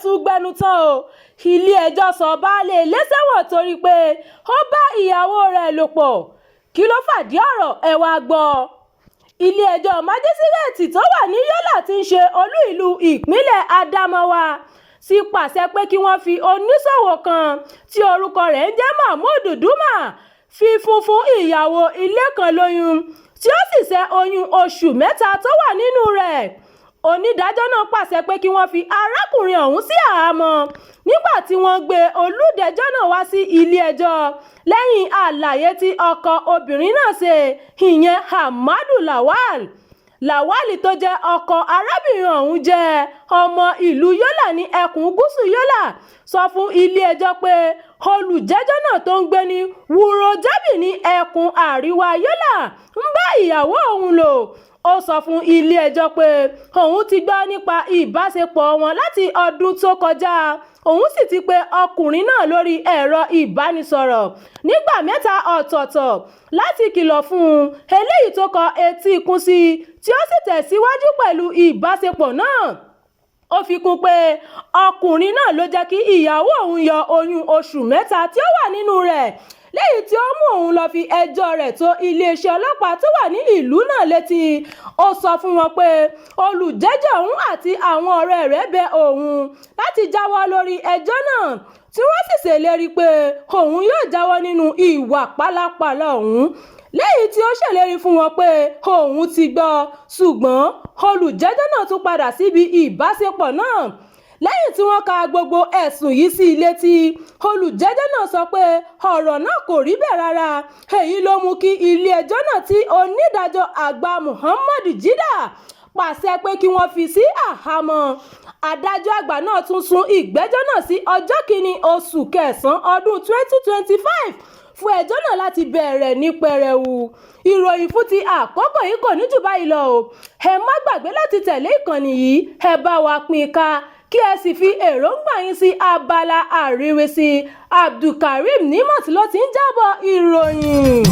tún gbẹnu tán o. Ilé-ẹjọ́ sọ baálé ilé sẹ́wọ̀n torí pé ó bá ìyàwó rẹ̀ lò pọ̀. Kí ló fàdí ọ̀rọ̀? Ẹ wá gbọ́. Ilé-ẹjọ́ májísírèètì tó wà ní Yola tí ń ṣe olú ìlú ìpínlẹ̀ Adamawa sì pàṣẹ pé kí wọ́n fi oníṣòwò kan tí orúkọ rẹ̀ ń jẹ́ Mahmood Duma fi fún ìyàwó ilé kan lóyún tí ó sì ṣẹ́ oyún oṣù mẹ́ta tó wà nínú rẹ̀. Onídàájọ́ náà pàṣẹ pé kí wọ́n fi arákùnrin ọ̀hún sí àhámọ́ nígbà tí wọ́n gbé olùdẹ́jọ́ náà wá sí ilé-ẹjọ́ lẹ́yìn àlàyé tí ọkọ obìnrin náà ṣe, ìyẹn Hamadu Lawal tó jẹ́ ọkọ arábìnrin ọ̀hún jẹ́ ọmọ ìlú Yola ní ẹkùn gúúsù Yola, sọ fún ilé-ẹjọ́ pé olùjẹ́jọ́ náà tó ń gbé ní Wuro Jabi ní ẹkùn àríwá Yola ń bá ìyàwó òun lò. Ó sọ fún ilé-ẹjọ́ pé òun ti gbọ́ nípa ìbáṣepọ̀ wọn láti ọdún tó kọjá. Òun sì ti pe ọkùnrin náà lórí ẹ̀rọ ìbánisọ̀rọ̀ nígbà 3 ọ̀tọ̀ọ̀tọ̀ láti kìlọ̀ fún un, eléyìí tó kọ etí ikún sí tí ó sì tẹ̀síwájú pẹ̀lú ìbáṣepọ̀ náà. Ó fi kún pé ọkùnrin náà ló jẹ́ kí ìyàwó òun yọ oyún oṣù mẹ́ta tí ó wà nínú rẹ̀, lẹ́yìn tí ó mú òun lọ fi ẹjọ́ rẹ̀ tó iléeṣẹ́ ọlọ́pàá tó wà ní ìlú náà létí. Ó sọ fún wọn pé olùjẹ́jọ́ òun àti àwọn ọ̀rẹ́ rẹ̀ bẹ òun láti jáwọ́ lórí ẹjọ́ náà, tí wọ́n sì ṣèlérí pé òun yóò jáwọ́ nínú ìwà pálapàla òun, lẹ́yìn tí ó ṣèlérí fún wọn pé òun ti gbọ́. Ṣùgbọ́n olùjẹ́jọ́ náà tún padà síbi ìbáṣepọ̀ náà. Lẹ́yìn tí wọ́n ka gbogbo ẹ̀sùn yìí sí i létí, olùjẹ́jọ́ náà sọ pé ọ̀rọ̀ náà kò rí bẹ́ẹ̀ rárá. Èyí ló mú kí ilé-ẹjọ́ náà tí onídàájọ́ àgbà Muhammad Jida pàṣẹ pé kí wọ́n fi sí àhámọ́. Adájọ́ àgbà náà tún sún ìgbẹ́jọ́ náà sí ọjọ́ 1 oṣù kẹsàn-án ọdún 2025 fún ẹjọ́ náà láti bẹ̀rẹ̀ ní pẹrẹwu. Ìròyìn fún ti àkókò yìí kò ní jù báyìí lọ o. Ẹ má gbàgbé láti tẹ̀lé ìkànnì yìí, ẹ bá wa pín ká kí ẹ sì fi èròǹgbà yín sí abala àríwísí. Abdulkareem Nimot ló ti ń jábọ̀ ìròyìn.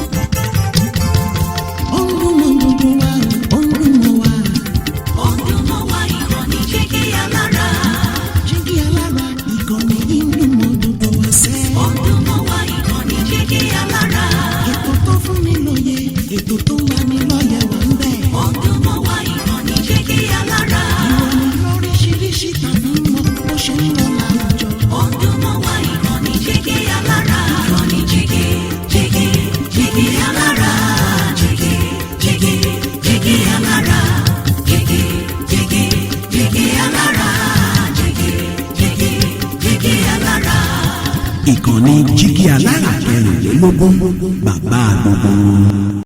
Ètò tó wà ní lọ́yẹ̀ wà ń bẹ̀. Ọdún mọ́ wá ìkànnì jígí alára. Ìròyìn lóríṣiríṣi tàbí mọ́ bó ṣe ń lọ láwùjọ. Ọdún mọ́ wá ìkànnì jígí alára. Ìkànnì jígí alára. Jígí alára. Jígí alára. Jígí alára. Ìkànnì jígí alára 24 bàbá gbogbo.